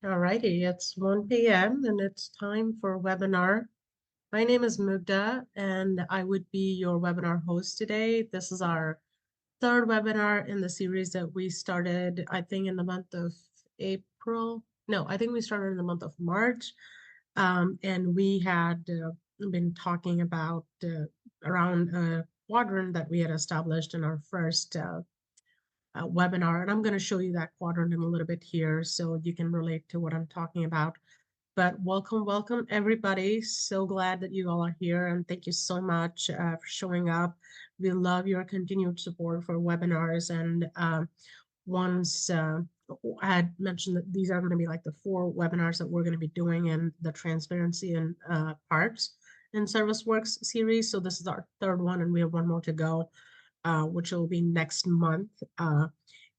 Alrighty, it's 1 p.m. and it's time for a webinar. My name is Mugda and I would be your webinar host today. This is our third webinar in the series that we started, I think, in the month of April. No, I think we started in the month of March. And we had been talking about around a quadrant that we had established in our first webinar. And I'm going to show you that quadrant in a little bit here so you can relate to what I'm talking about. But welcome, everybody. So glad that you all are here, and thank you so much for showing up. We love your continued support for webinars. And once I had mentioned that these are going to be like the 4 webinars that we're going to be doing in the transparency and parts in ServiceWorks series. So this is our third one, and we have one more to go, which will be next month.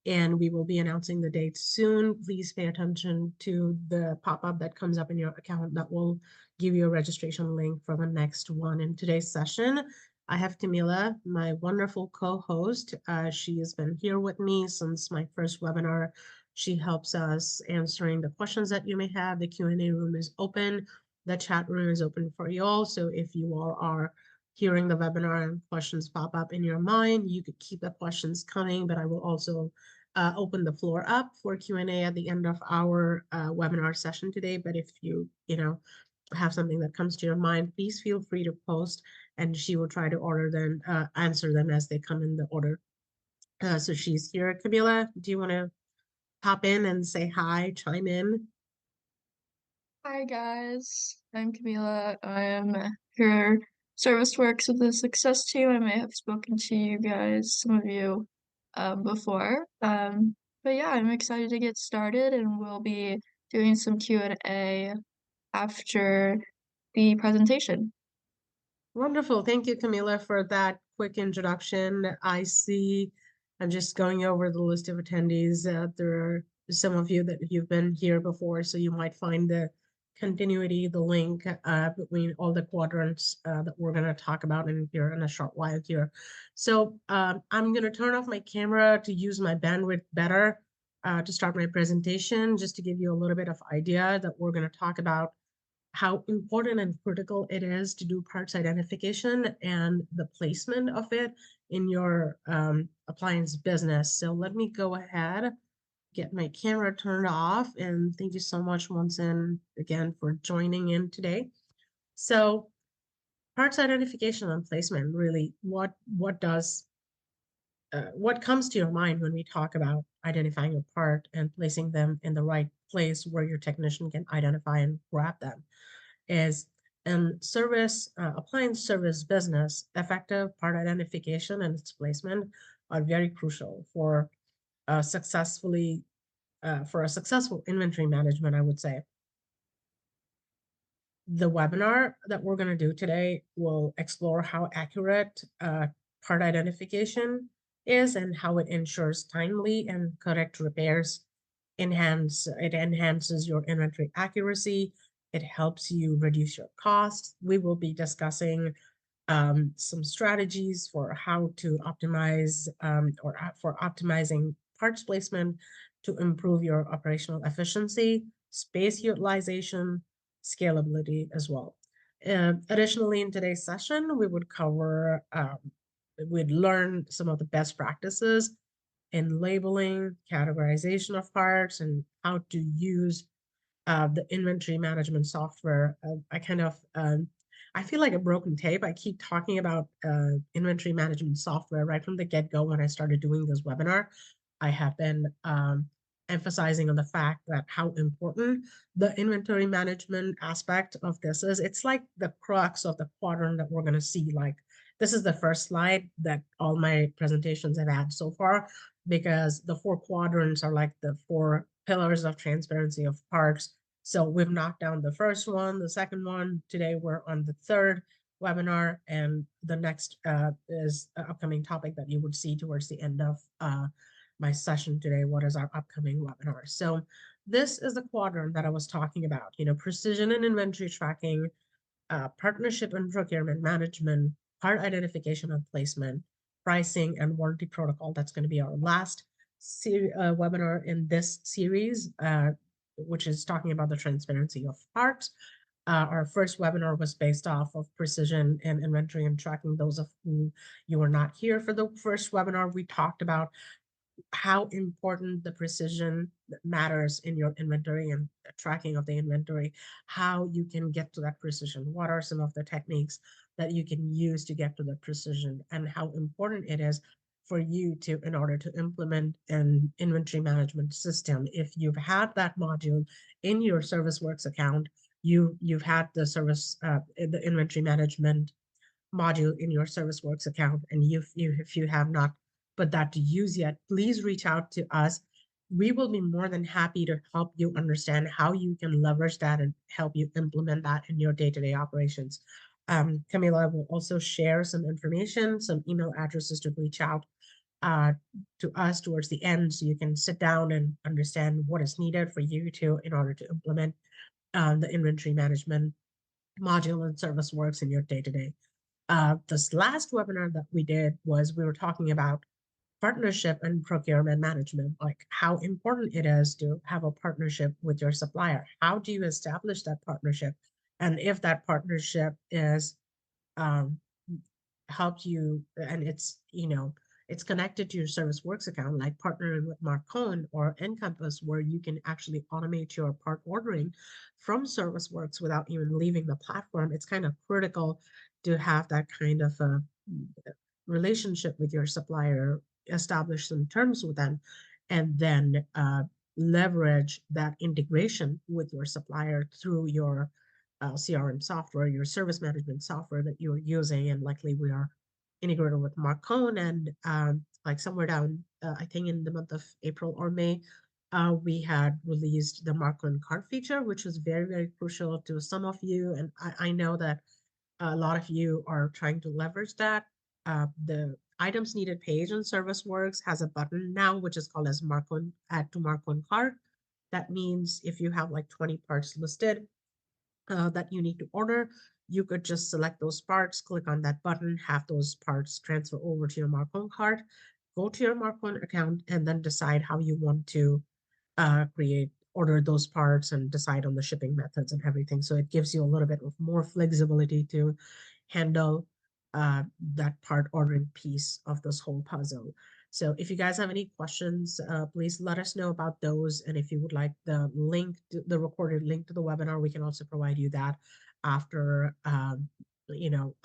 And we will be announcing the date soon. Please pay attention to the pop-up that comes up in your account that will give you a registration link for the next one. In today's session, I have Camila, my wonderful co-host. She has been here with me since my first webinar. She helps us answering the questions that you may have. The Q&A room is open. The chat room is open for you all. So if you all are hearing the webinar and questions pop up in your mind, you could keep the questions coming, but I will also open the floor up for Q&A at the end of our webinar session today. But if you have something that comes to your mind, please feel free to post, and she will try to answer them as they come in the order. So she's here. Camila, do you want to pop in and say hi, chime in? Hi guys, I'm Camila. I am here ServiceWorks with the Success team. I may have spoken to you guys, some of you, before. But yeah, I'm excited to get started, and we'll be doing some Q&A after the presentation. Wonderful. Thank you, Camila, for that quick introduction. I see, I'm just going over the list of attendees. There are some of you that you've been here before, so you might find the continuity, the link between all the quadrants that we're going to talk about in here in a short while here. So I'm going to turn off my camera to use my bandwidth better to start my presentation, just to give you a little bit of idea that we're going to talk about how important and critical it is to do parts identification and the placement of it in your appliance business. So let me go ahead, get my camera turned off, and thank you so much once again for joining in today. So parts identification and placement, really, what comes to your mind when we talk about identifying a part and placing them in the right place where your technician can identify and grab them? Is in appliance service business, effective part identification and its placement are very crucial for for a successful inventory management, I would say. The webinar that we're going to do today will explore how accurate part identification is and how it ensures timely and correct repairs. It enhances your inventory accuracy. It helps you reduce your costs. We will be discussing some strategies for how to optimize for optimizing parts placement to improve your operational efficiency, space utilization, scalability as well. Additionally, in today's session, we would cover, we'd learn some of the best practices in labeling, categorization of parts, and how to use the inventory management software. I feel like a broken tape. I keep talking about inventory management software right from the get-go when I started doing this webinar. I have been emphasizing on the fact that how important the inventory management aspect of this is. It's like the crux of the quadrant that we're going to see. Like, this is the first slide that all my presentations have had so far, because the 4 quadrants are like the 4 pillars of transparency of parts. So we've knocked down the first one, the second one. Today we're on the third webinar, and the next is an upcoming topic that you would see towards the end of my session today. What is our upcoming webinar? So this is the quadrant that I was talking about, precision and inventory tracking, partnership and procurement management, part identification and placement, pricing, and warranty protocol. That's going to be our last webinar in this series. which is talking about the transparency of parts. Our first webinar was based off of precision and inventory and tracking. Those of who you were not here for the first webinar, we talked about how important the precision matters in your inventory and tracking of the inventory, how you can get to that precision, what are some of the techniques that you can use to get to the precision, and how important it is for you to, in order to implement an inventory management system. If you've had that module in your ServiceWorks account, you've had the inventory management module in your ServiceWorks account, and if you have not put that to use yet, please reach out to us. We will be more than happy to help you understand how you can leverage that and help you implement that in your day-to-day operations. Camila will also share some information, some email addresses to reach out uh, to us towards the end, so you can sit down and understand what is needed for you to in order to implement the inventory management module and ServiceWorks in your day-to-day. This last webinar that we did was we were talking about partnership and procurement management, like how important it is to have a partnership with your supplier. How do you establish that partnership? And if that partnership is um, helped you and it's connected to your ServiceWorks account, like partnering with Marcone or Encompass, where you can actually automate your part ordering from ServiceWorks without even leaving the platform. It's kind of critical to have that kind of a relationship with your supplier, establish some terms with them, and then leverage that integration with your supplier through your CRM software, your service management software that you're using. And likely we are integrated with Marcone, and like somewhere down, I think in the month of April or May, we had released the Marcone card feature, which was very, very crucial to some of you. And I know that a lot of you are trying to leverage that. The items needed page in ServiceWorks has a button now, which is called as Marcone, add to Marcone cart. That means if you have like 20 parts listed that you need to order, you could just select those parts, click on that button, have those parts transfer over to your Marcone cart, go to your Marcone account, and then decide how you want to order those parts and decide on the shipping methods and everything. So it gives you a little bit of more flexibility to handle that part ordering piece of this whole puzzle. So if you guys have any questions, please let us know about those. And if you would like the link, the recorded link to the webinar, we can also provide you that after. I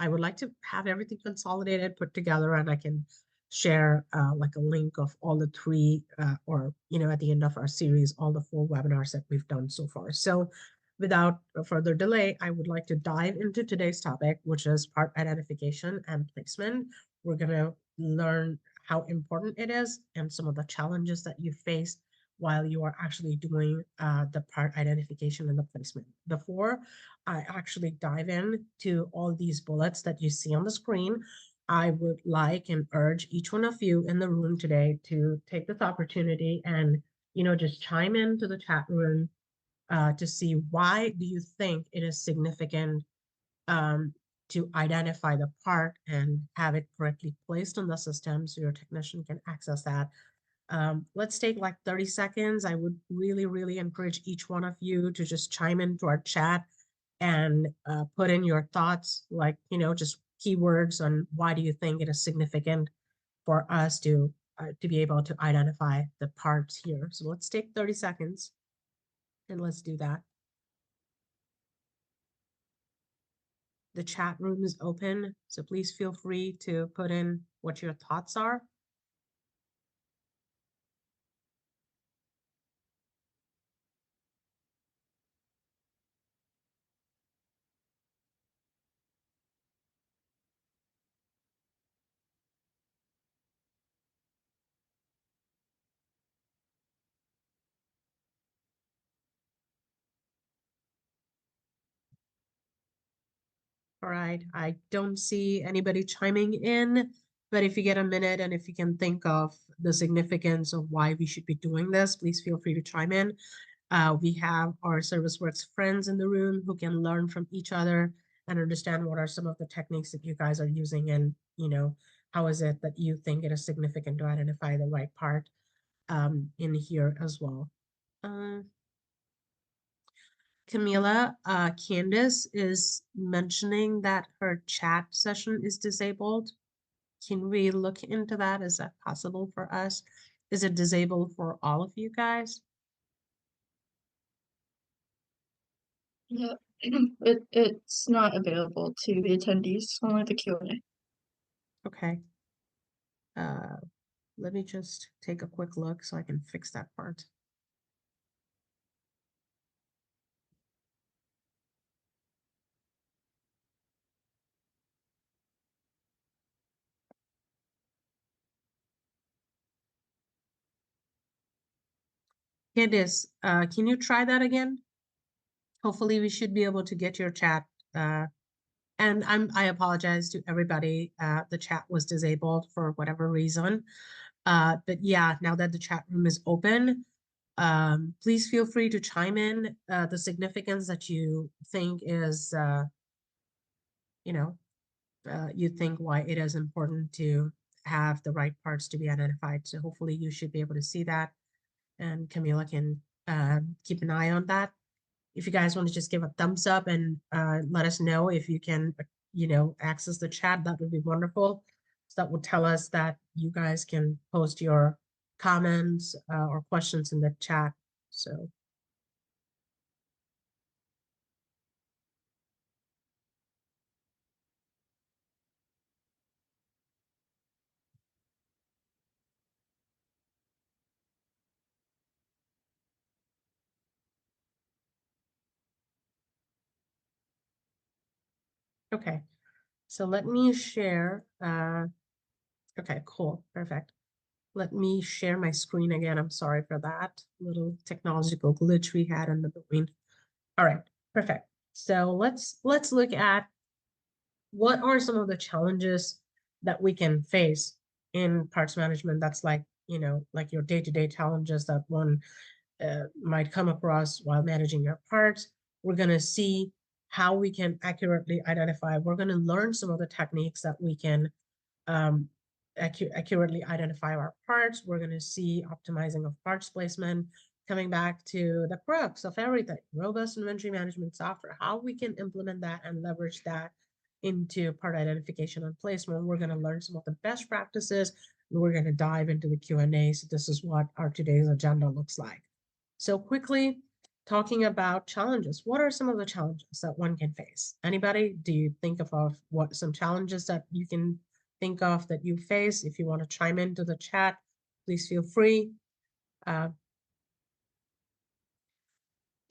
would like to have everything consolidated, put together, and I can share like a link of all the three or at the end of our series, all the 4 webinars that we've done so far. So without further delay, I would like to dive into today's topic, which is part identification and placement. We're going to learn how important it is and some of the challenges that you face while you are actually doing the part identification and the placement. Before I actually dive in to all these bullets that you see on the screen, I would like and urge each one of you in the room today to take this opportunity and, just chime into the chat room to see why do you think it is significant to identify the part and have it correctly placed on the system so your technician can access that. Let's take like 30 seconds. I would really, really encourage each one of you to just chime into our chat and put in your thoughts, like, just keywords on why do you think it is significant for us to be able to identify the parts here. So let's take 30 seconds and let's do that. The chat room is open, so please feel free to put in what your thoughts are. All right, I don't see anybody chiming in, but if you get a minute and if you can think of the significance of why we should be doing this, please feel free to chime in. We have our ServiceWorks friends in the room who can learn from each other and understand what are some of the techniques that you guys are using, and how is it that you think it is significant to identify the right part in here as well. Camila, Candace is mentioning that her chat session is disabled. Can we look into that? Is that possible for us? Is it disabled for all of you guys? Yeah, it's not available to the attendees, only the Q&A. Okay. Uh, let me just take a quick look so I can fix that part. Candice, can you try that again? Hopefully we should be able to get your chat. And I apologize to everybody. The chat was disabled for whatever reason. But yeah, now that the chat room is open, please feel free to chime in the significance that you think is, you know, you think why it is important to have the right parts to be identified. So hopefully you should be able to see that, and Camila can keep an eye on that. If you guys want to just give a thumbs up and let us know if you can, access the chat, that would be wonderful. So that would tell us that you guys can post your comments or questions in the chat. So, okay. So let me share. Okay, cool. Perfect. Let me share my screen again. I'm sorry for that little technological glitch we had in the between. All right, perfect. So let's look at what are some of the challenges that we can face in parts management. That's like, like your day-to-day challenges that one might come across while managing your parts. We're going to see how we can accurately identify. We're going to learn some of the techniques that we can um, accurately identify our parts. We're going to see optimizing of parts placement, coming back to the crux of everything, robust inventory management software, how we can implement that and leverage that into part identification and placement. We're going to learn some of the best practices. And we're going to dive into the Q&A. So this is what our today's agenda looks like. So quickly, talking about challenges. What are some of the challenges that one can face? Anybody, do you think of what some challenges that you can think of that you face? If you want to chime into the chat, please feel free.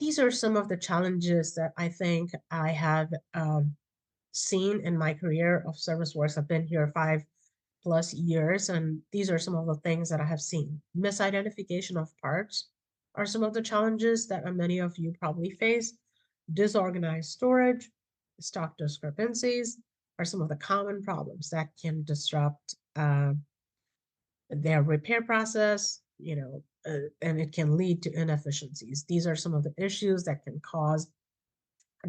These are some of the challenges that I think I have seen in my career of ServiceWorks. I've been here 5+ years, and these are some of the things that I have seen. Misidentification of parts are some of the challenges that many of you probably face. Disorganized storage, stock discrepancies are some of the common problems that can disrupt their repair process, and it can lead to inefficiencies. These are some of the issues that can cause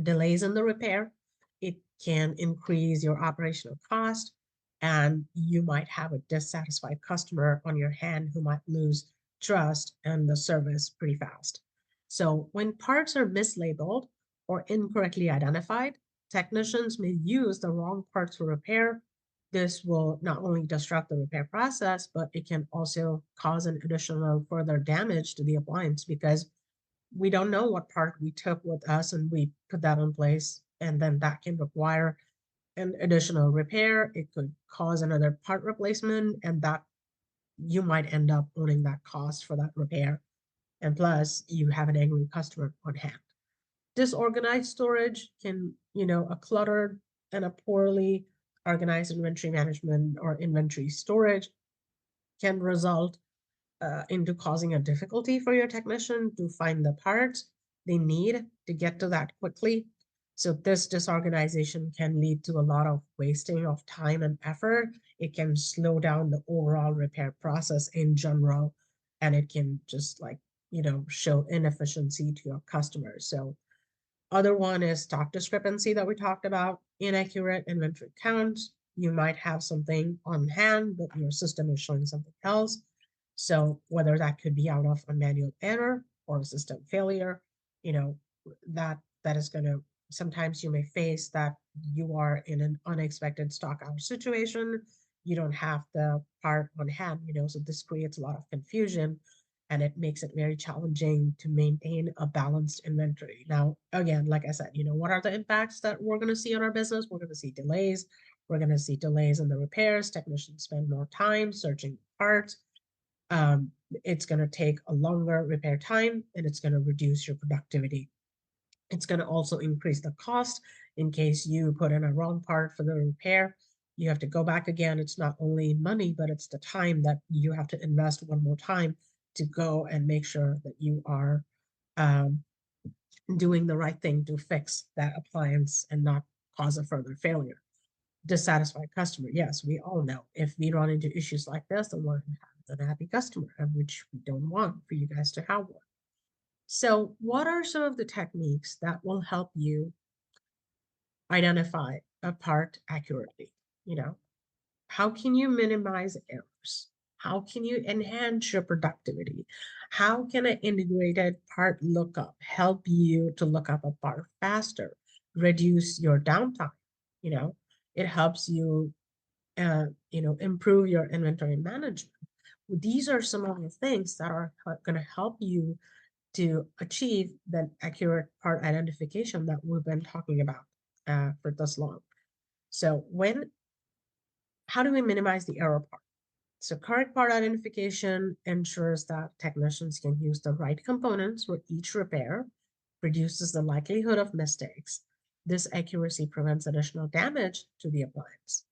delays in the repair. It can increase your operational cost, and you might have a dissatisfied customer on your hand who might lose trust in the service pretty fast. So when parts are mislabeled or incorrectly identified, technicians may use the wrong parts for repair. This will not only disrupt the repair process, but it can also cause an additional further damage to the appliance because we don't know what part we took with us and we put that in place, and then that can require an additional repair. It could cause another part replacement, and that you might end up owning that cost for that repair. And plus, you have an angry customer on hand. Disorganized storage can, a cluttered and a poorly organized inventory management or inventory storage can result into causing a difficulty for your technician to find the parts they need to get to that quickly. So this disorganization can lead to a lot of wasting of time and effort. It can slow down the overall repair process in general, and it can just show inefficiency to your customers. So other one is stock discrepancy that we talked about, inaccurate inventory counts. You might have something on hand, but your system is showing something else. So whether that could be out of a manual error or a system failure, that is going to, sometimes you may face that you are in an unexpected stock out situation. You don't have the part on hand, so this creates a lot of confusion and it makes it very challenging to maintain a balanced inventory. Now, again, like I said, what are the impacts that we're going to see on our business? We're going to see delays. We're going to see delays in the repairs. Technicians spend more time searching parts. It's going to take a longer repair time and it's going to reduce your productivity. It's going to also increase the cost in case you put in a wrong part for the repair. You have to go back again. It's not only money, but it's the time that you have to invest one more time to go and make sure that you are um, doing the right thing to fix that appliance and not cause a further failure. Dissatisfied customer. Yes, we all know if we run into issues like this, then we're going to have an unhappy customer, and which we don't want for you guys to have one. So, what are some of the techniques that will help you identify a part accurately? You know, how can you minimize errors? How can you enhance your productivity? How can an integrated part lookup help you to look up a part faster, reduce your downtime? You know, it helps you, improve your inventory management. These are some of the things that are going to help you to achieve that accurate part identification that we've been talking about for this long. So how do we minimize the error part? So correct part identification ensures that technicians can use the right components for each repair, reduces the likelihood of mistakes. This accuracy prevents additional damage to the appliance.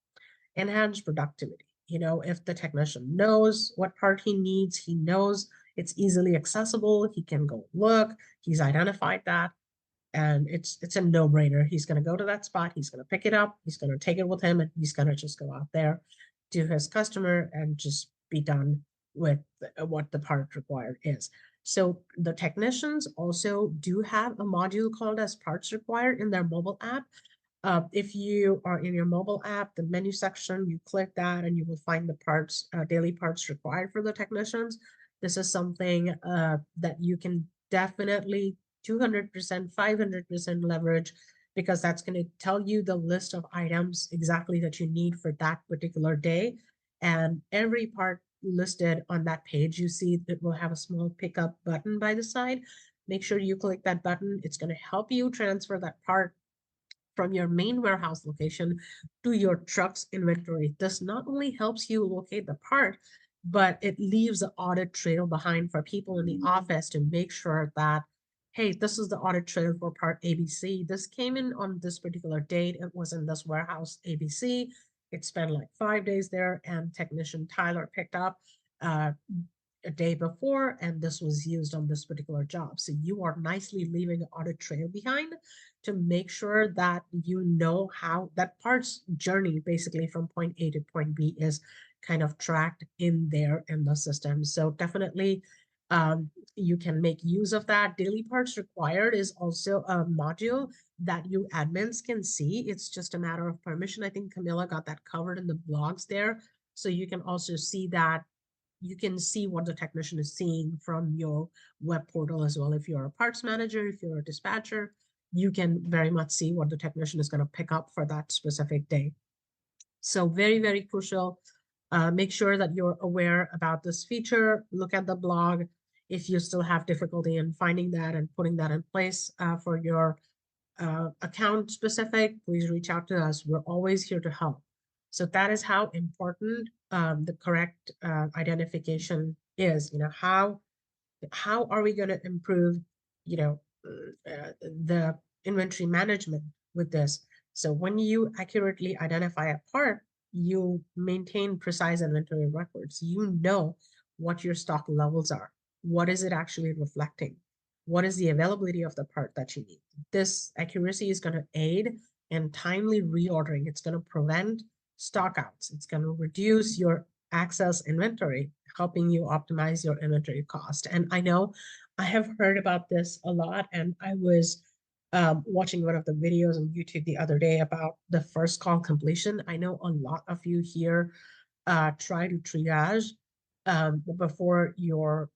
Enhance productivity. If the technician knows what part he needs, he knows it's easily accessible, he can go look, he's identified that, and it's a no-brainer. He's going to go to that spot, he's going to pick it up, he's going to take it with him, and he's going to just go out there to his customer and just be done with what the part required is. So the technicians also do have a module called as parts required in their mobile app. If you are in your mobile app, the menu section, you click that and you will find the parts, daily parts required for the technicians. This is something that you can definitely 200%, 500% leverage, because that's going to tell you the list of items exactly that you need for that particular day. And every part listed on that page, you see it will have a small pickup button by the side. Make sure you click that button. It's going to help you transfer that part from your main warehouse location to your truck's inventory. This not only helps you locate the part, but it leaves an audit trail behind for people in the office to make sure that, hey, this is the audit trail for part ABC. This came in on this particular date. It was in this warehouse ABC. It spent like 5 days there, and technician Tyler picked up a day before, and this was used on this particular job. So you are nicely leaving an audit trail behind to make sure that you know how that part's journey basically from point A to point B is kind of tracked in there in the system. So definitely you can make use of that. Daily parts required is also a module that you admins can see. It's just a matter of permission. I think Camilla got that covered in the blogs there. So you can also see that. You can see what the technician is seeing from your web portal as well. If you're a parts manager, if you're a dispatcher, you can very much see what the technician is going to pick up for that specific day. So very, very crucial. Make sure that you're aware about this feature. Look at the blog. If you still have difficulty in finding that and putting that in place for your account specific, please reach out to us. We're always here to help. So that is how important the correct identification is. How are we going to improve, the inventory management with this? So when you accurately identify a part, you maintain precise inventory records. You know what your stock levels are. What is it actually reflecting? What is the availability of the part that you need? This accuracy is going to aid in timely reordering. It's going to prevent stockouts. It's going to reduce your excess inventory, helping you optimize your inventory cost. And I know I have heard about this a lot, and I was watching one of the videos on YouTube the other day about the first call completion. I know a lot of you here try to triage before your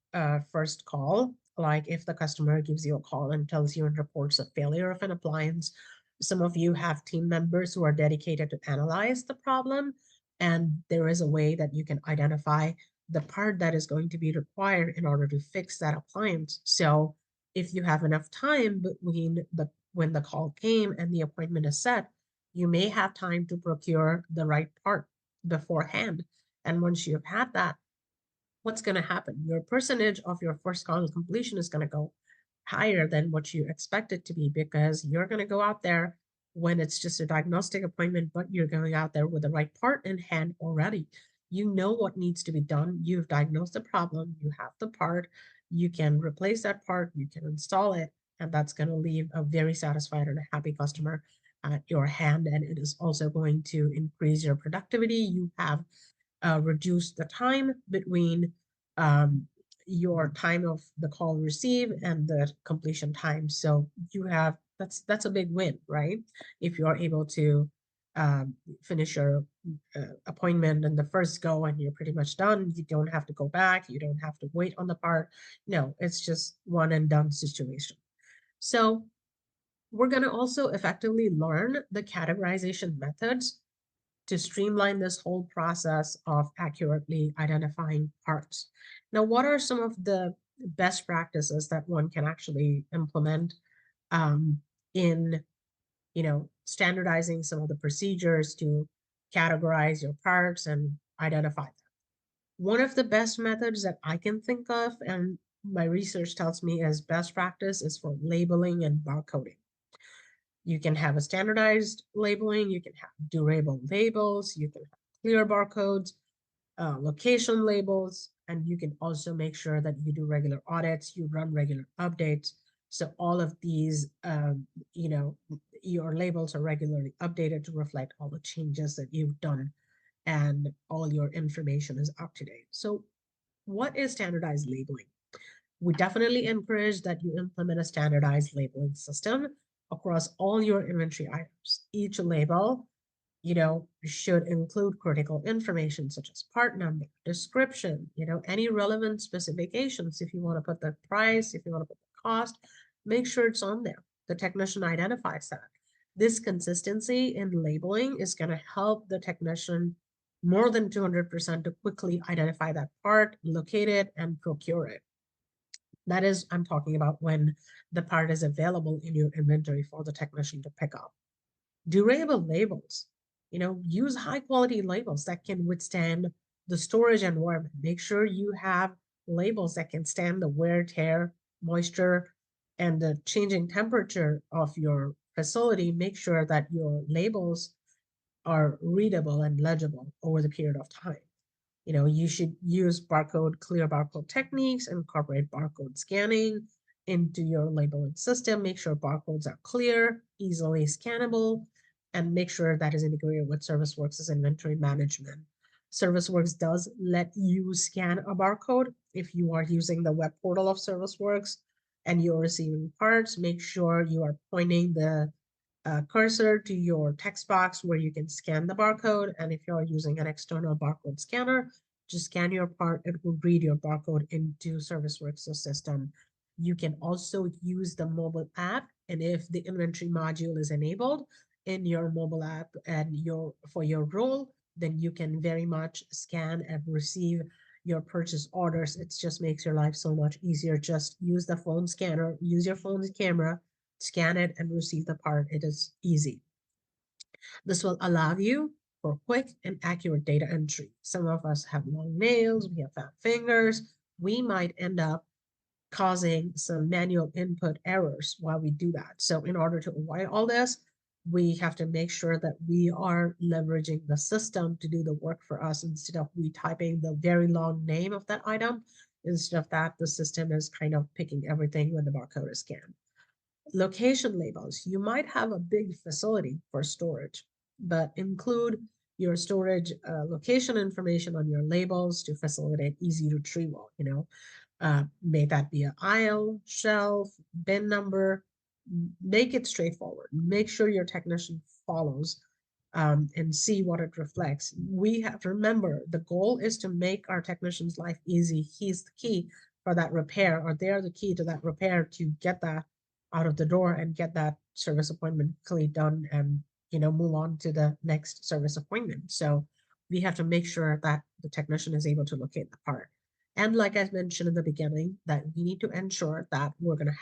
first call. like if the customer gives you a call and tells you and reports a failure of an appliance, some of you have team members who are dedicated to analyze the problem, and there is a way that you can identify the part that is going to be required in order to fix that appliance. So if you have enough time between the when the call came and the appointment is set, you may have time to procure the right part beforehand. And once you've had that, what's going to happen? Your percentage of your first call completion is going to go higher than what you expect it to be, because you're going to go out there when it's just a diagnostic appointment, but you're going out there with the right part in hand already. You know what needs to be done. You've diagnosed the problem. You have the part. You can replace that part. You can install it. And that's going to leave a very satisfied and a happy customer at your hand. And it is also going to increase your productivity. You have reduce the time between um, your time of the call received and the completion time. So you have that's a big win, right? If you're able to finish your appointment in the first go and you're pretty much done, you don't have to go back, you don't have to wait on the part. No, it's just one and done situation. So we're going to also effectively learn the categorization methods to streamline this whole process of accurately identifying parts. Now, what are some of the best practices that one can actually implement um, in, standardizing some of the procedures to categorize your parts and identify them? One of the best methods that I can think of, and my research tells me as best practice, is for labeling and barcoding. You can have a standardized labeling, you can have durable labels, you can have clear barcodes, location labels, and you can also make sure that you do regular audits, you run regular updates. So all of these, your labels are regularly updated to reflect all the changes that you've done, and all your information is up to date. So what is standardized labeling? We definitely encourage that you implement a standardized labeling system across all your inventory items. Each label, should include critical information such as part number, description, any relevant specifications. If you want to put the price, if you want to put the cost, make sure it's on there. The technician identifies that. This consistency in labeling is going to help the technician more than 200% to quickly identify that part, locate it, and procure it. That is, I'm talking about when the part is available in your inventory for the technician to pick up. Durable labels, use high quality labels that can withstand the storage environment. Make sure you have labels that can stand the wear, tear, moisture, and the changing temperature of your facility. Make sure that your labels are readable and legible over the period of time. You should use clear barcode techniques, incorporate barcode scanning into your labeling system. Make sure barcodes are clear, easily scannable, and make sure that is integrated with ServiceWorks' inventory management. ServiceWorks does let you scan a barcode if you are using the web portal of ServiceWorks and you're receiving parts. Make sure you are pointing the cursor to your text box where you can scan the barcode. And if you're using an external barcode scanner, just scan your part. It will read your barcode into ServiceWorks system. You can also use the mobile app. And if the inventory module is enabled in your mobile app and for your role, then you can very much scan and receive your purchase orders. It just makes your life so much easier. Just use the phone scanner, use your phone's camera, scan it, and receive the part. It is easy. This will allow you for quick and accurate data entry. Some of us have long nails, we have fat fingers. We might end up causing some manual input errors while we do that. So in order to avoid all this, we have to make sure that we are leveraging the system to do the work for us instead of we typing the very long name of that item. Instead of that, the system is kind of picking everything when the barcode is scanned. Location labels. You might have a big facility for storage, but include your storage location information on your labels to facilitate easy retrieval. May that be an aisle, shelf, bin number. Make it straightforward. Make sure your technician follows and see what it reflects. We have to remember the goal is to make our technician's life easy. He's the key. for that repair, or they're the key to that repair to get that out of the door and get that service appointment quickly done and move on to the next service appointment. So we have to make sure that the technician is able to locate the part. And like I mentioned in the beginning, that we need to ensure that we're going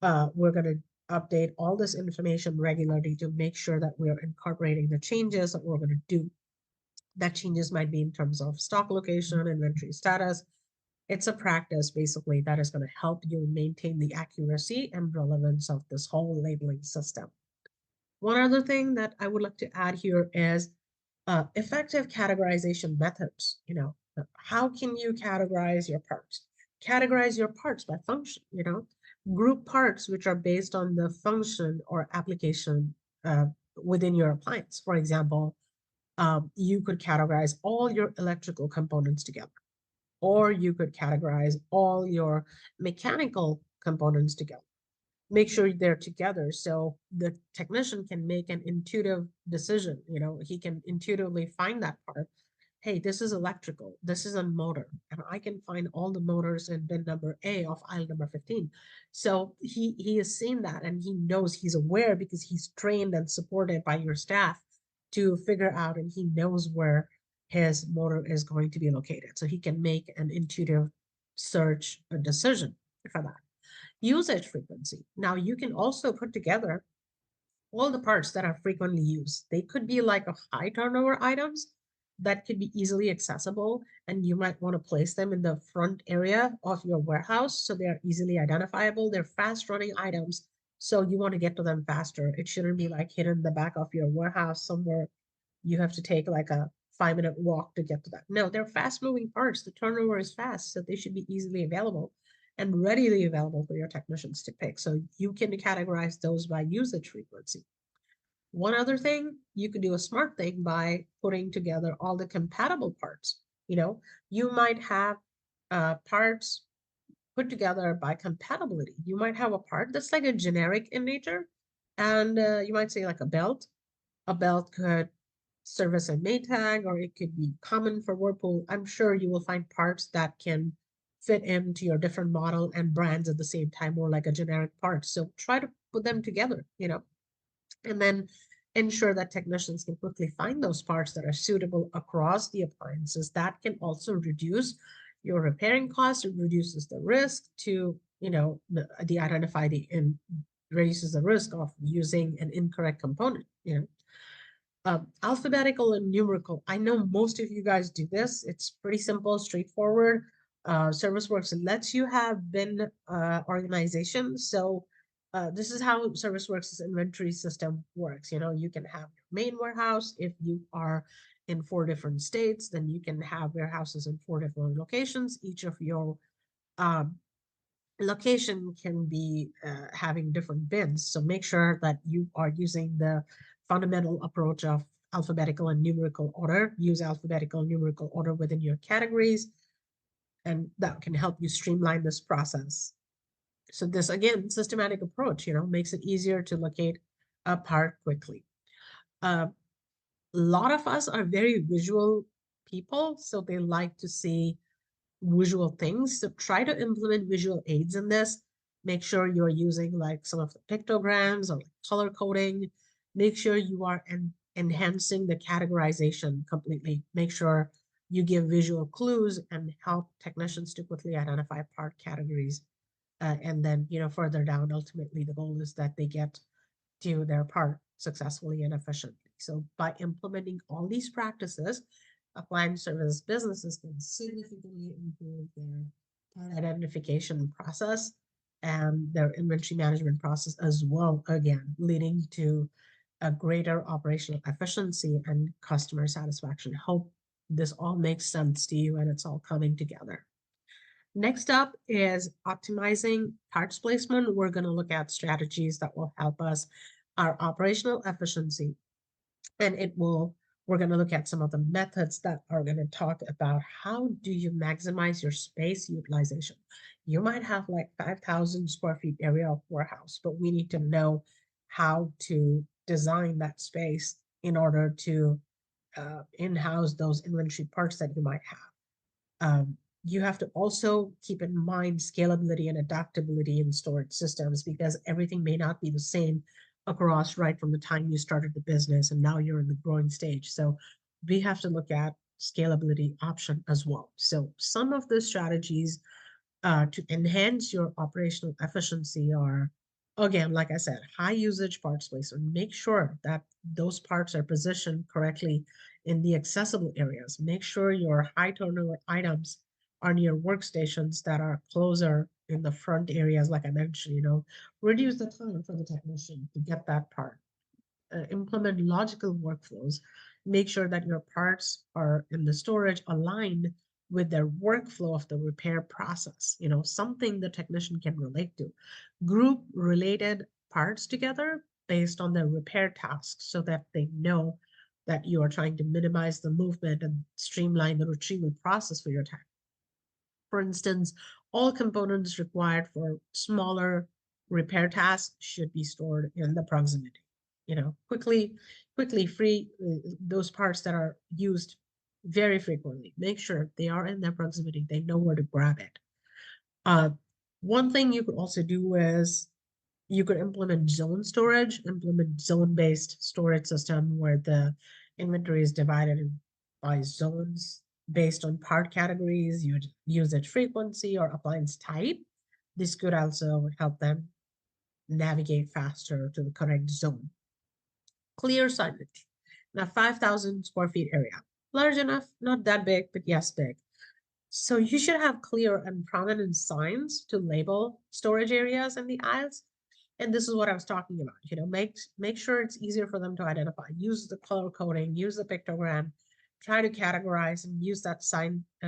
to update all this information regularly to make sure that we're incorporating the changes that we're going to do. That changes might be in terms of stock location, inventory status. It's a practice basically that is going to help you maintain the accuracy and relevance of this whole labeling system. One other thing that I would like to add here is effective categorization methods. How can you categorize your parts? Categorize your parts by function, group parts which are based on the function or application within your appliance. For example, you could categorize all your electrical components together, or you could categorize all your mechanical components together. Make sure they're together so the technician can make an intuitive decision. He can intuitively find that part. Hey, this is electrical, this is a motor, and I can find all the motors in bin number A of aisle number 15. So he has seen that, and he knows, he's aware because he's trained and supported by your staff to figure out, and he knows where his motor is going to be located. So he can make an intuitive search decision for that. Usage frequency. Now you can also put together all the parts that are frequently used. They could be like a high turnover items that could be easily accessible, and you might want to place them in the front area of your warehouse so they are easily identifiable. They're fast running items, so you want to get to them faster. It shouldn't be like hidden in the back of your warehouse somewhere. You have to take like a 5-minute walk to get to that. No, they're fast moving parts. The turnover is fast, so they should be easily available and readily available for your technicians to pick. So you can categorize those by usage frequency. One other thing, you could do a smart thing by putting together all the compatible parts. You might have parts put together by compatibility. You might have a part that's like a generic in nature, and you might say like a belt. A belt could service a Maytag, or it could be common for Whirlpool. I'm sure you will find parts that can fit into your different model and brands at the same time, or like a generic part. So try to put them together, and then ensure that technicians can quickly find those parts that are suitable across the appliances. That can also reduce your repairing costs. It reduces the risk to, the identify the and reduces the risk of using an incorrect component. Alphabetical and numerical. I know most of you guys do this. It's pretty simple, straightforward. ServiceWorks lets you have bin organization. So this is how ServiceWorks' inventory system works. You can have your main warehouse. If you are in 4 different states, then you can have warehouses in 4 different locations. Each of your um, location can be having different bins. So make sure that you are using the fundamental approach of alphabetical and numerical order. Use alphabetical and numerical order within your categories, and that can help you streamline this process. So this, again, systematic approach, makes it easier to locate a part quickly. A lot of us are very visual people, so they like to see visual things. So try to implement visual aids in this. Make sure you're using like some of the pictograms or like color coding. Make sure you are enhancing the categorization completely. Make sure you give visual clues and help technicians to quickly identify part categories. And then, further down, ultimately, the goal is that they get to their part successfully and efficiently. So by implementing all these practices, appliance service businesses can significantly improve their part identification process and their inventory management process as well, again, leading to a greater operational efficiency and customer satisfaction. Hope this all makes sense to you and it's all coming together. Next up is optimizing parts placement. We're going to look at strategies that will help us our operational efficiency, and we're going to look at some of the methods that are going to talk about how do you maximize your space utilization. You might have like 5,000 square feet area of warehouse, but we need to know how to design that space in order to in-house those inventory parts that you might have. You have to also keep in mind scalability and adaptability in storage systems because everything may not be the same across right from the time you started the business and now you're in the growing stage. So we have to look at scalability option as well. So some of the strategies to enhance your operational efficiency are, again, like I said, high usage parts placement. Make sure that those parts are positioned correctly in the accessible areas. Make sure your high turnover items are near workstations that are closer in the front areas, like I mentioned, reduce the time for the technician to get that part. Implement logical workflows. Make sure that your parts are in the storage aligned with their workflow of the repair process, something the technician can relate to. Group related parts together based on their repair tasks so that they know that you are trying to minimize the movement and streamline the retrieval process for your tech. For instance, all components required for smaller repair tasks should be stored in the proximity. Quickly free those parts that are used very frequently. Make sure they are in their proximity. They know where to grab it. Uh, One thing you could also do is you could implement zone storage, implement zone-based storage system where the inventory is divided by zones based on part categories, usage frequency, or appliance type. This could also help them navigate faster to the correct zone. Clear signage. Now, 5,000 square feet area. Large enough, not that big, but yes, big. So you should have clear and prominent signs to label storage areas in the aisles. And this is what I was talking about. Make sure it's easier for them to identify. Use the color coding, use the pictogram, try to categorize and use that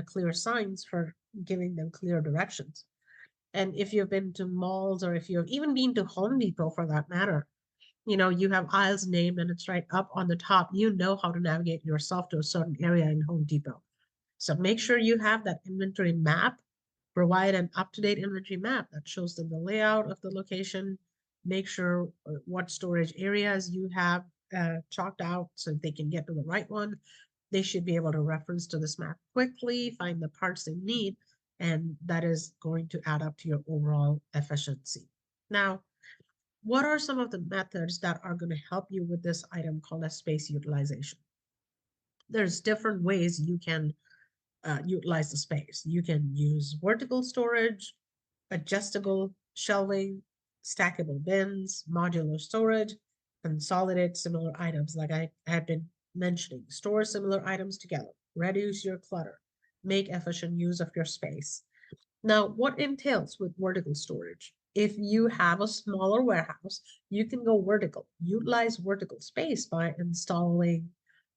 clear signs for giving them clear directions. And if you've been to malls or if you've even been to Home Depot for that matter, you have aisles named and it's right up on the top. You know how to navigate yourself to a certain area in Home Depot. So make sure you have that inventory map. Provide an up-to-date inventory map that shows them the layout of the location. Make sure what storage areas you have chalked out so they can get to the right one. They should be able to reference to this map quickly, find the parts they need, and that is going to add up to your overall efficiency. Now, what are some of the methods that are going to help you with this item called as space utilization? There's different ways you can utilize the space. You can use vertical storage, adjustable shelving, stackable bins, modular storage, consolidate similar items like I had been mentioning. Store similar items together, reduce your clutter, make efficient use of your space. Now, what entails with vertical storage? If you have a smaller warehouse, you can go vertical. Utilize vertical space by installing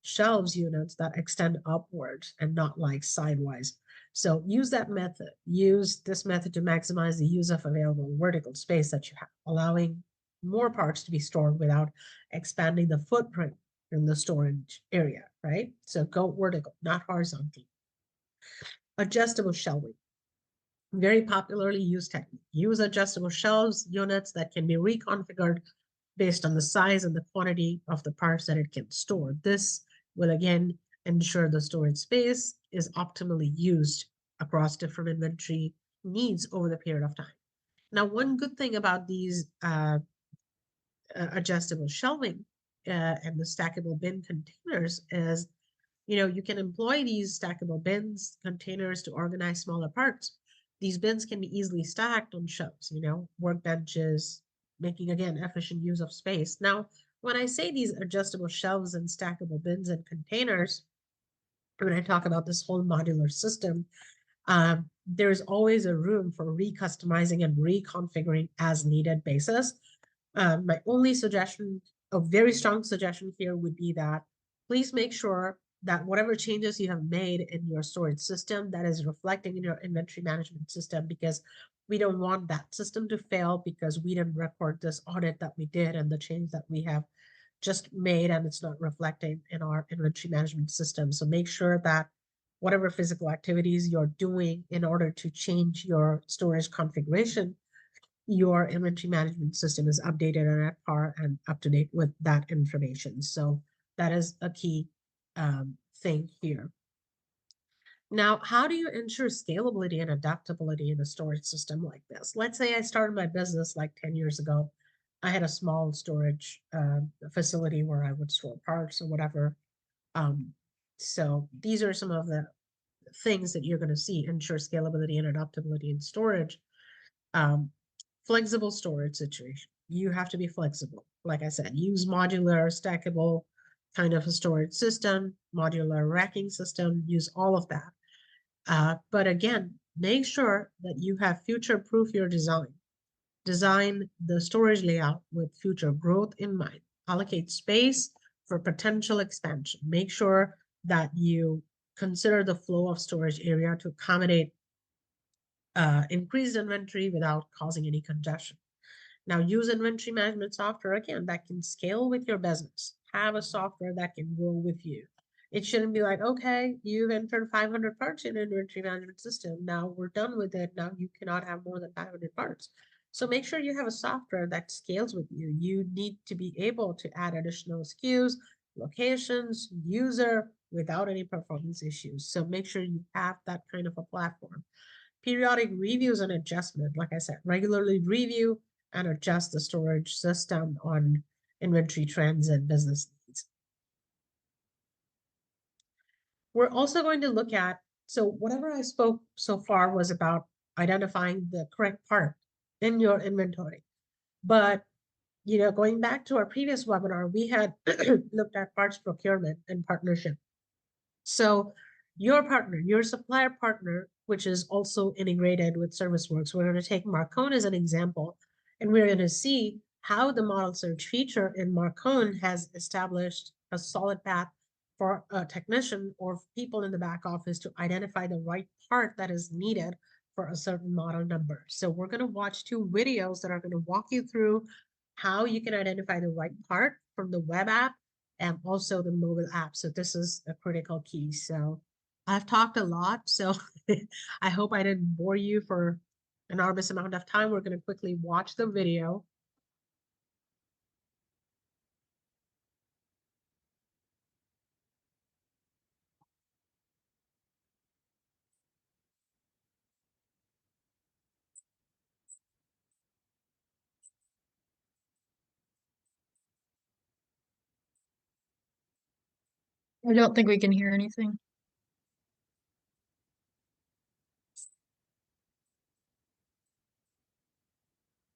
shelves units that extend upwards and not like sidewise. So use that method. Use this method to maximize the use of available vertical space that you have, allowing more parts to be stored without expanding the footprint in the storage area, right? So go vertical, not horizontal. Adjustable shelving, very popularly used technique. Use adjustable shelves units that can be reconfigured based on the size and the quantity of the parts that it can store. This will again ensure the storage space is optimally used across different inventory needs over the period of time. Now, one good thing about these adjustable shelving and the stackable bin containers is, you can employ these stackable bins, containers to organize smaller parts. These bins can be easily stacked on shelves, workbenches, making again efficient use of space. Now, when I say these adjustable shelves and stackable bins and containers, when I talk about this whole modular system, there's always a room for recustomizing and reconfiguring as needed basis. My only suggestion, a very strong suggestion here would be that please make sure that whatever changes you have made in your storage system, that is reflecting in your inventory management system, because we don't want that system to fail because we didn't record this audit that we did and the change that we have just made and it's not reflecting in our inventory management system. So make sure that whatever physical activities you're doing in order to change your storage configuration, your inventory management system is updated and at par and up to date with that information. So that is a key thing here. Now, how do you ensure scalability and adaptability in a storage system like this? Let's say I started my business like 10 years ago. I had a small storage facility where I would store parts or whatever. So these are some of the things that you're going to see: ensure scalability and adaptability in storage. Um, Flexible storage situation. You have to be flexible. Like I said, use modular, stackable kind of a storage system, modular racking system, use all of that. But again, make sure that you have future-proof your design. Design the storage layout with future growth in mind. Allocate space for potential expansion. Make sure that you consider the flow of storage area to accommodate increased inventory without causing any congestion. Now, use inventory management software again that can scale with your business. Have a software that can grow with you. It shouldn't be like, okay, you've entered 500 parts in an inventory management system. Now we're done with it. Now you cannot have more than 500 parts. So make sure you have a software that scales with you. You need to be able to add additional SKUs, locations, user without any performance issues. So make sure you have that kind of a platform. Periodic reviews and adjustment, like I said, regularly review and adjust the storage system on inventory trends and business needs. We're also going to look at, so whatever I spoke so far was about identifying the correct part in your inventory. But, going back to our previous webinar, we had looked at parts procurement and partnership. So your partner, your supplier partner, which is also integrated with ServiceWorks, we're going to take Marcone as an example, and we're going to see how the model search feature in Marcone has established a solid path for a technician or people in the back office to identify the right part that is needed for a certain model number. So we're going to watch two videos that are going to walk you through how you can identify the right part from the web app and also the mobile app. So this is a critical key. So I've talked a lot, so I hope I didn't bore you for an enormous amount of time. We're going to quickly watch the video. I don't think we can hear anything.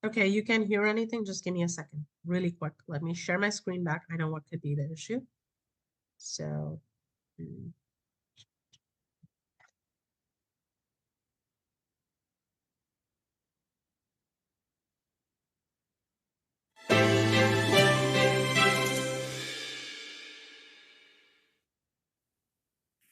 Okay, you can't hear anything? Just give me a second, really quick. Let me share my screen back. I know what could be the issue. So,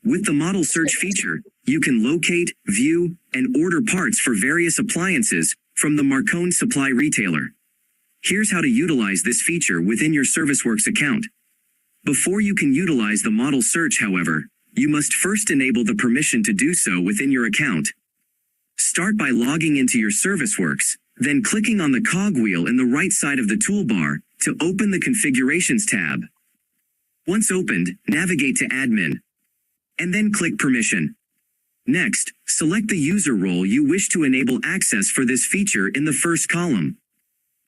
With the model search feature, you can locate, view, and order parts for various appliances from the Marcone supply retailer. Here's how to utilize this feature within your ServiceWorks account. Before you can utilize the model search, however, you must first enable the permission to do so within your account. Start by logging into your ServiceWorks, then clicking on the cogwheel in the right side of the toolbar to open the Configurations tab. Once opened, navigate to Admin, and then click Permission. Next, select the user role you wish to enable access for this feature in the first column.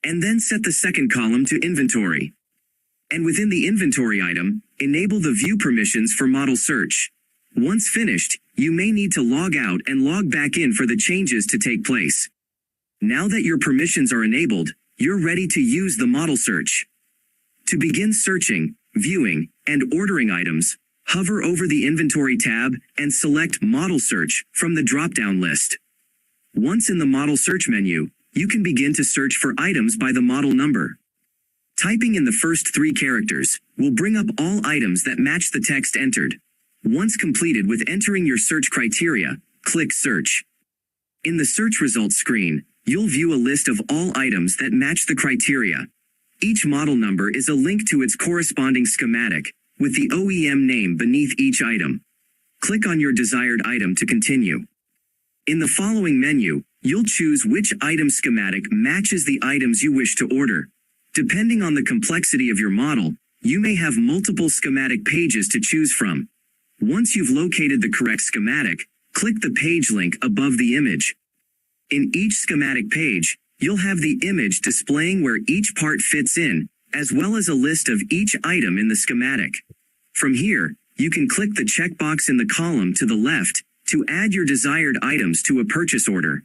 And then set the second column to Inventory. And within the inventory item, enable the view permissions for model search. Once finished, you may need to log out and log back in for the changes to take place. Now that your permissions are enabled, you're ready to use the model search. To begin searching, viewing, and ordering items, hover over the Inventory tab and select Model Search from the drop-down list. Once in the Model Search menu, you can begin to search for items by the model number. Typing in the first 3 characters will bring up all items that match the text entered. Once completed with entering your search criteria, click Search. In the search results screen, you'll view a list of all items that match the criteria. Each model number is a link to its corresponding schematic, with the OEM name beneath each item. Click on your desired item to continue. In the following menu, you'll choose which item schematic matches the items you wish to order. Depending on the complexity of your model, you may have multiple schematic pages to choose from. Once you've located the correct schematic, click the page link above the image. In each schematic page, you'll have the image displaying where each part fits in, as well as a list of each item in the schematic. From here, you can click the checkbox in the column to the left to add your desired items to a purchase order.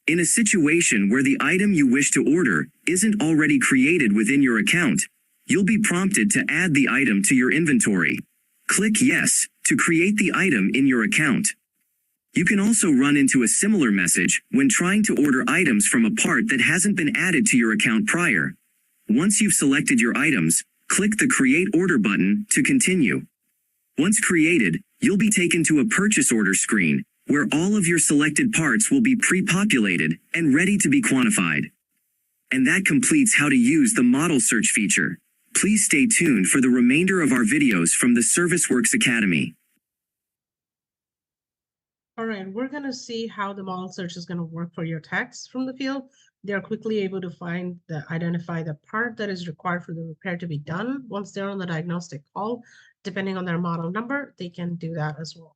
In a situation where the item you wish to order isn't already created within your account, you'll be prompted to add the item to your inventory. Click Yes to create the item in your account. You can also run into a similar message when trying to order items from a part that hasn't been added to your account prior. Once you've selected your items, click the Create Order button to continue. Once created, you'll be taken to a purchase order screen, where all of your selected parts will be pre-populated and ready to be quantified. And that completes how to use the model search feature. Please stay tuned for the remainder of our videos from the ServiceWorks Academy. All right, we're going to see how the model search is going to work for your text from the field. They're quickly able to identify the part that is required for the repair to be done. Once they're on the diagnostic call, depending on their model number, they can do that as well.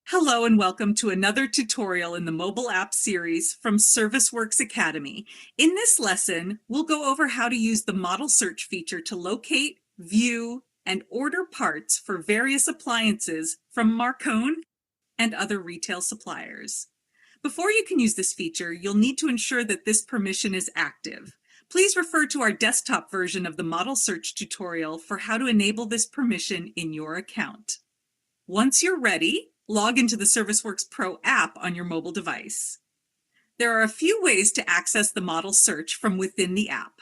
Hello and welcome to another tutorial in the mobile app series from ServiceWorks Academy. In this lesson, we'll go over how to use the model search feature to locate, view, and order parts for various appliances from Marcone and other retail suppliers. Before you can use this feature, you'll need to ensure that this permission is active. Please refer to our desktop version of the model search tutorial for how to enable this permission in your account. Once you're ready, log into the ServiceWorks Pro app on your mobile device. There are a few ways to access the model search from within the app.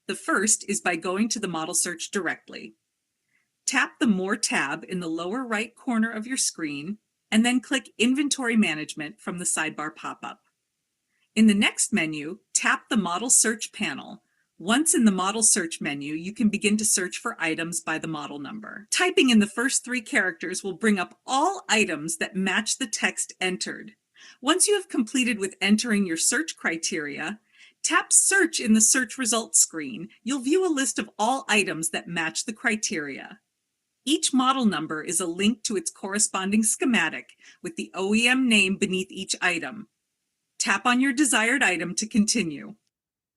The first is by going to the model search directly. Tap the More tab in the lower right corner of your screen, and then click Inventory Management from the sidebar pop-up. In the next menu, tap the Model Search panel. Once in the model search menu, you can begin to search for items by the model number. Typing in the first 3 characters will bring up all items that match the text entered. Once you have completed with entering your search criteria, tap Search in the search results screen. You'll view a list of all items that match the criteria. Each model number is a link to its corresponding schematic with the OEM name beneath each item. Tap on your desired item to continue.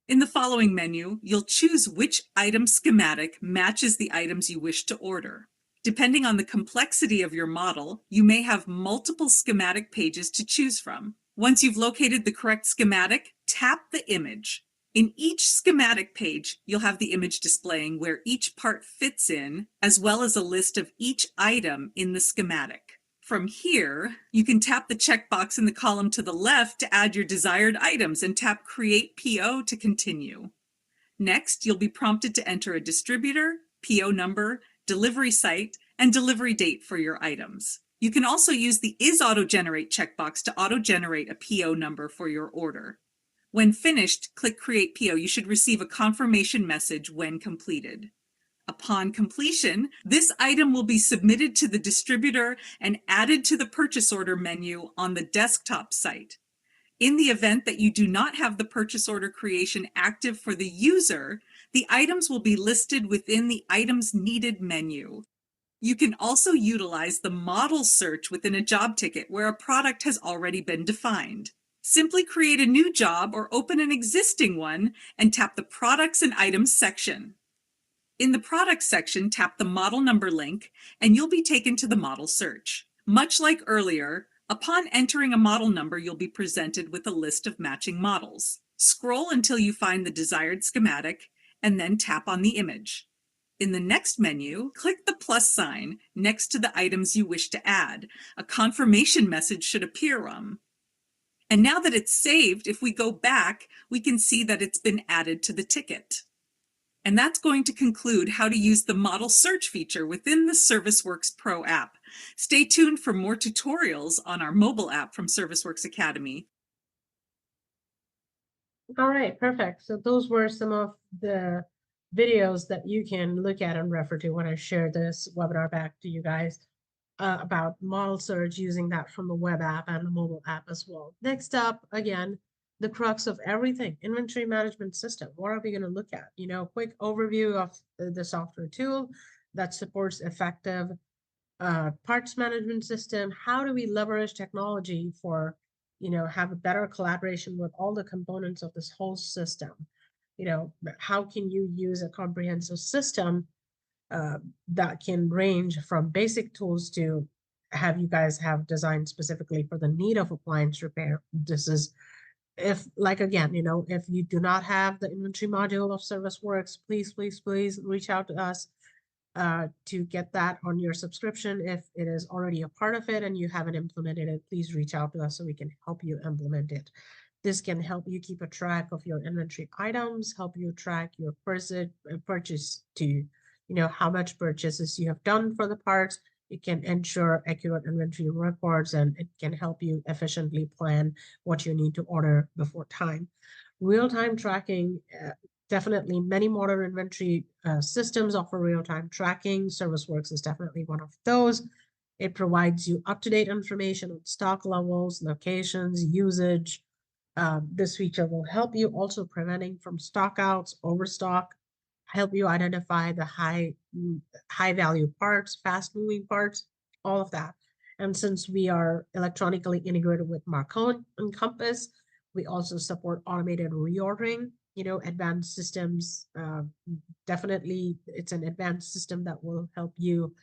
In the following menu, you'll choose which item schematic matches the items you wish to order. Depending on the complexity of your model, you may have multiple schematic pages to choose from. Once you've located the correct schematic, tap the image. In each schematic page, you'll have the image displaying where each part fits in, as well as a list of each item in the schematic. From here, you can tap the checkbox in the column to the left to add your desired items and tap Create PO to continue. Next, you'll be prompted to enter a distributor, PO number, delivery site, and delivery date for your items. You can also use the Is Auto-Generate checkbox to auto-generate a PO number for your order. When finished, click Create PO. You should receive a confirmation message when completed. Upon completion, this item will be submitted to the distributor and added to the purchase order menu on the desktop site. In the event that you do not have the purchase order creation active for the user, the items will be listed within the Items Needed menu. You can also utilize the model search within a job ticket where a product has already been defined. Simply create a new job or open an existing one and tap the Products and Items section. In the Products section, tap the model number link and you'll be taken to the model search. Much like earlier, upon entering a model number, you'll be presented with a list of matching models. Scroll until you find the desired schematic and then tap on the image. In the next menu, click the plus sign next to the items you wish to add. A confirmation message should appear. And now that it's saved, if we go back, we can see that it's been added to the ticket. And that's going to conclude how to use the model search feature within the ServiceWorks Pro app. Stay tuned for more tutorials on our mobile app from ServiceWorks Academy. All right, perfect. So those were some of the videos that you can look at and refer to when I share this webinar back to you guys about model search, using that from the web app and the mobile app as well. Next up, again, the crux of everything, inventory management system. What are we going to look at? You know, quick overview of the software tool that supports effective parts management system. How do we leverage technology for, you know, have a better collaboration with all the components of this whole system? You know, how can you use a comprehensive system that can range from basic tools to have you guys have designed specifically for the need of appliance repair? This is if, like, again, you know, if you do not have the inventory module of ServiceWorks, please reach out to us to get that on your subscription. If it is already a part of it and you haven't implemented it, please reach out to us so we can help you implement it. This can help you keep a track of your inventory items, help you track your purchase to, you know, how much purchases you have done for the parts. It can ensure accurate inventory records, and it can help you efficiently plan what you need to order before time. Real-time tracking, definitely many modern inventory systems offer real-time tracking. ServiceWorks is definitely one of those. It provides you up-to-date information on stock levels, locations, usage. This feature will help you also preventing from stockouts, overstock, help you identify the high value parts, fast moving parts, all of that. And since we are electronically integrated with Marconi and Compass, we also support automated reordering, you know, advanced systems. Definitely, it's an advanced system that will help you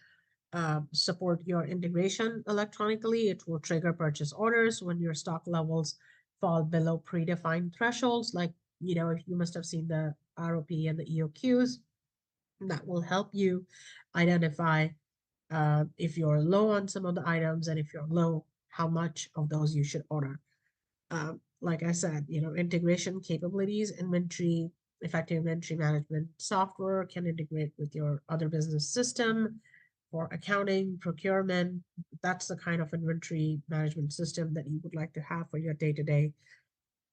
support your integration electronically. It will trigger purchase orders when your stock levels fall below predefined thresholds. Like, you know, if you must have seen the ROP and the EOQs, that will help you identify if you're low on some of the items, and if you're low, how much of those you should order. Like I said, you know, integration capabilities, effective inventory management software can integrate with your other business system for accounting, procurement. That's the kind of inventory management system that you would like to have for your day-to-day.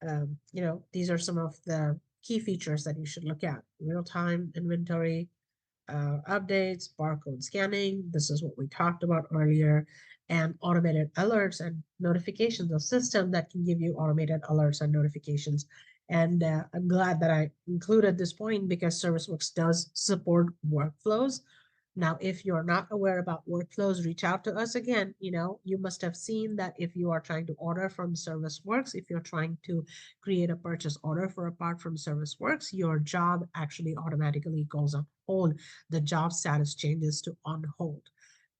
You know, these are some of the key features that you should look at. Real-time inventory updates, barcode scanning. This is what we talked about earlier, and automated alerts and notifications, a system that can give you automated alerts and notifications. And I'm glad that I included this point because ServiceWorks does support workflows. Now, if you're not aware about workflows, reach out to us again. You know, you must have seen that if you are trying to order from ServiceWorks, if you're trying to create a purchase order for a part from ServiceWorks, your job actually automatically goes on hold. The job status changes to on hold.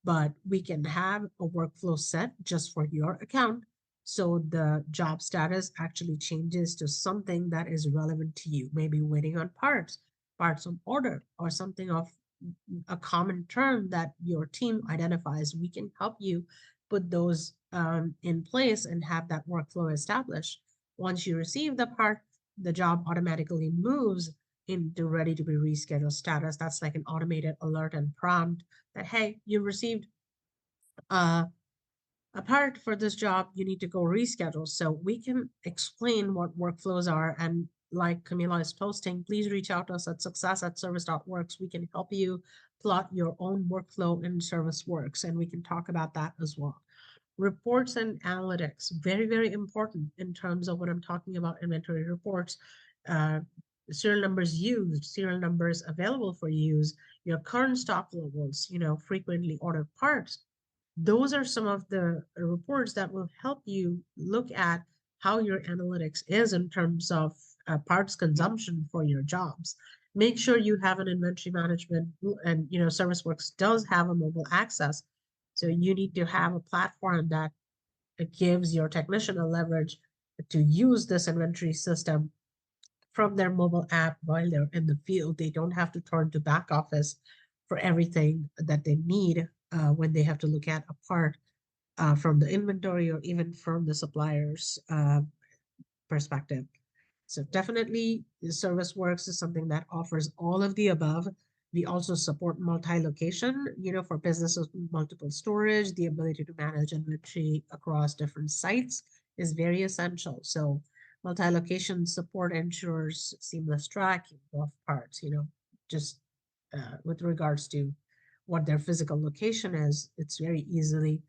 But we can have a workflow set just for your account. So the job status actually changes to something that is relevant to you, maybe waiting on parts on order, or something of a common term that your team identifies. We can help you put those in place and have that workflow established. Once you receive the part, the job automatically moves into ready to be rescheduled status. That's like an automated alert and prompt that, hey, you received a part for this job, you need to go reschedule. So we can explain what workflows are. And like Camila is posting, please reach out to us at success@service.works. We can help you plot your own workflow in ServiceWorks, and we can talk about that as well. Reports and analytics, very important in terms of when I'm talking about inventory reports. Serial numbers used, serial numbers available for use, your current stock levels, you know, frequently ordered parts. Those are some of the reports that will help you look at how your analytics is in terms of parts consumption for your jobs. Make sure you have an inventory management, and you know, ServiceWorks does have a mobile access. So you need to have a platform that gives your technician a leverage to use this inventory system from their mobile app while they're in the field. They don't have to turn to back office for everything that they need when they have to look at a part from the inventory or even from the supplier's perspective. So definitely, ServiceWorks is something that offers all of the above. We also support multi-location, you know, for businesses with multiple storage. The ability to manage inventory across different sites is very essential. So multi-location support ensures seamless tracking of parts, you know, just with regards to what their physical location is. It's very easily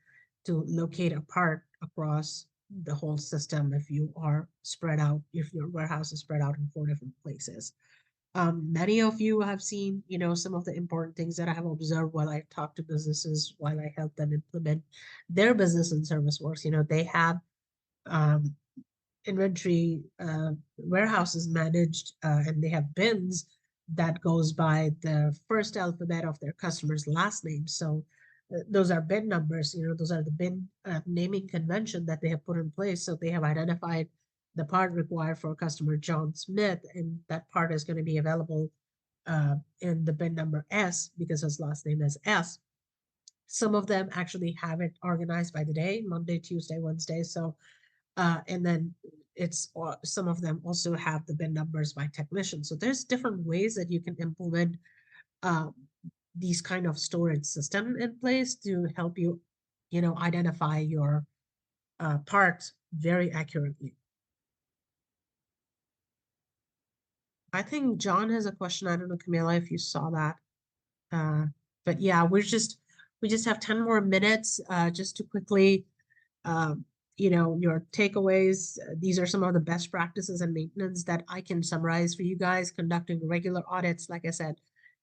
to locate a part across the whole system if you are spread out, if your warehouse is spread out in 4 different places. Many of you have seen, some of the important things that I have observed while I talk to businesses, while I help them implement their business in ServiceWorks. They have um, inventory warehouses managed, and they have bins that goes by the first alphabet of their customer's last name. So those are bin numbers, those are the bin naming convention that they have put in place. So they have identified the part required for customer John Smith, and that part is going to be available in the bin number S because his last name is S. Some of them actually have it organized by the day, Monday, Tuesday, Wednesday. So and then some of them also have the bin numbers by technician. So there's different ways that you can implement uh, these kind of storage system in place to help you, identify your parts very accurately. I think John has a question. I don't know, Camila, if you saw that. But yeah, we just have 10 more minutes just to quickly um, your takeaways. These are some of the best practices and maintenance that I can summarize for you guys. Conducting regular audits, like I said,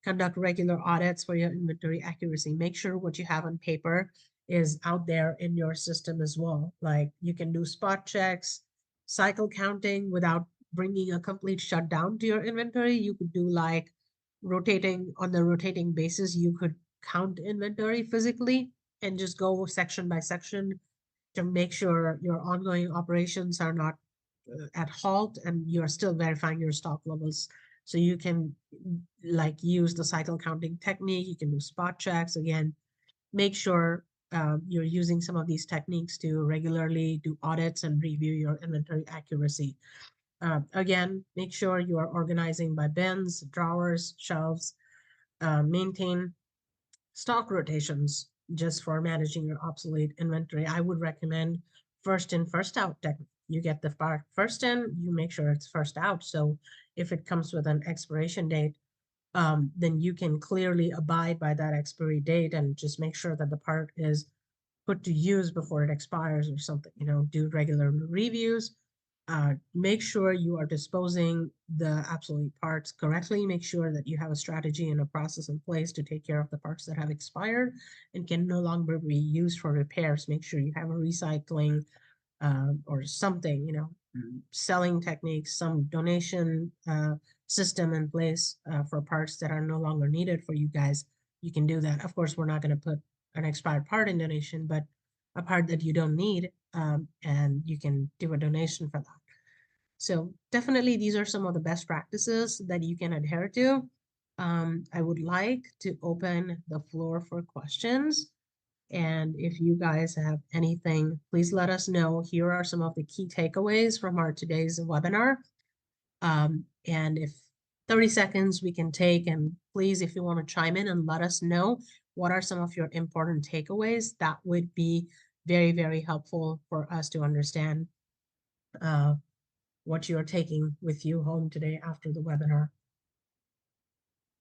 conduct regular audits for your inventory accuracy. Make sure what you have on paper is out there in your system as well. Like you can do spot checks, cycle counting without bringing a complete shutdown to your inventory. You could do like on the rotating basis, you could count inventory physically and just go section by section to make sure your ongoing operations are not at halt and you're still verifying your stock levels. So you can like use the cycle counting technique. You can do spot checks. Again, make sure you're using some of these techniques to regularly do audits and review your inventory accuracy. Again, make sure you are organizing by bins, drawers, shelves. Maintain stock rotations just for managing your obsolete inventory. I would recommend first in, first out technique. You get the part first in, you make sure it's first out. So if it comes with an expiration date, then you can clearly abide by that expiry date and just make sure that the part is put to use before it expires or something. Do regular reviews. Make sure you are disposing the obsolete parts correctly. Make sure that you have a strategy and a process in place to take care of the parts that have expired and can no longer be used for repairs. Make sure you have a recycling or something, selling techniques, some donation system in place for parts that are no longer needed for you guys. You can do that. Of course, we're not going to put an expired part in donation, but a part that you don't need, and you can do a donation for that. So definitely these are some of the best practices that you can adhere to. I would like to open the floor for questions. And if you guys have anything, please let us know. Here are some of the key takeaways from our today's webinar. And if 30 seconds we can take, and please, if you want to chime in and let us know what are some of your important takeaways, that would be very, very helpful for us to understand what you're taking with you home today after the webinar.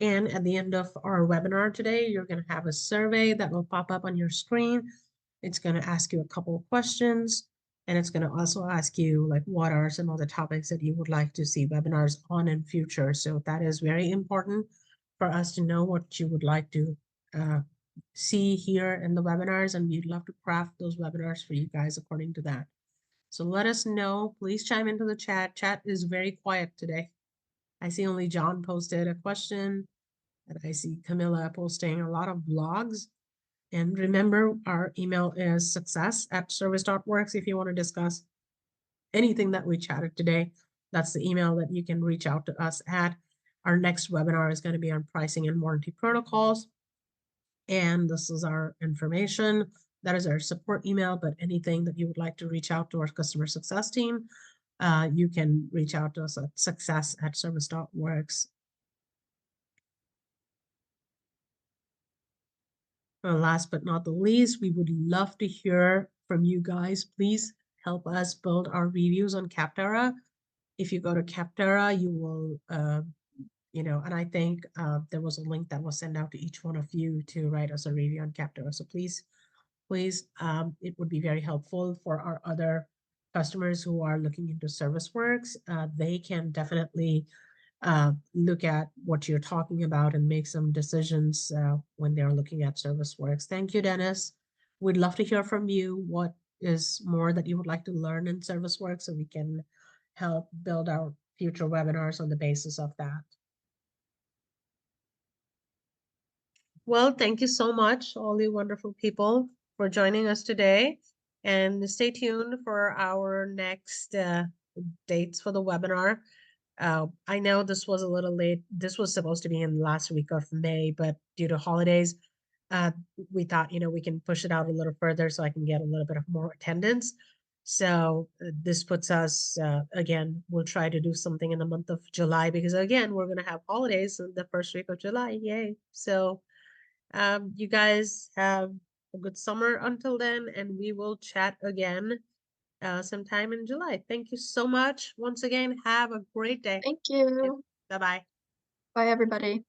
And at the end of our webinar today, you're going to have a survey that will pop up on your screen. It's going to ask you a couple of questions, and it's going to also ask you like what are some of the topics that you would like to see webinars on in future. So that is very important for us to know what you would like to see here in the webinars, and we'd love to craft those webinars for you guys according to that. So let us know. Please chime into the chat. Chat is very quiet today. I see only John posted a question, and I see Camilla posting a lot of blogs. And remember, our email is success@service.works if you want to discuss anything that we chatted today. That's the email that you can reach out to us at. Our next webinar is going to be on pricing and warranty protocols. And this is our information. That is our support email, but anything that you would like to reach out to our customer success team, you can reach out to us at success@service.works. And last but not the least, we would love to hear from you guys. Please help us build our reviews on Capterra. If you go to Capterra, you will, and I think there was a link that was sent out to each one of you to write us a review on Capterra. So please, it would be very helpful for our other customers who are looking into ServiceWorks, they can definitely look at what you're talking about and make some decisions when they're looking at ServiceWorks. Thank you, Dennis. We'd love to hear from you. What is more that you would like to learn in ServiceWorks so we can help build our future webinars on the basis of that? Well, thank you so much, all you wonderful people, for joining us today. And stay tuned for our next dates for the webinar. I know this was a little late. This was supposed to be in last week of May, but due to holidays, we thought, we can push it out a little further so I can get a little bit of more attendance. So this puts us, again, we'll try to do something in the month of July because, again, we're going to have holidays in the first week of July. Yay. So you guys have a good summer until then, and we will chat again sometime in July. Thank you so much. Once again, have a great day. Thank you. Bye-bye. Bye, everybody.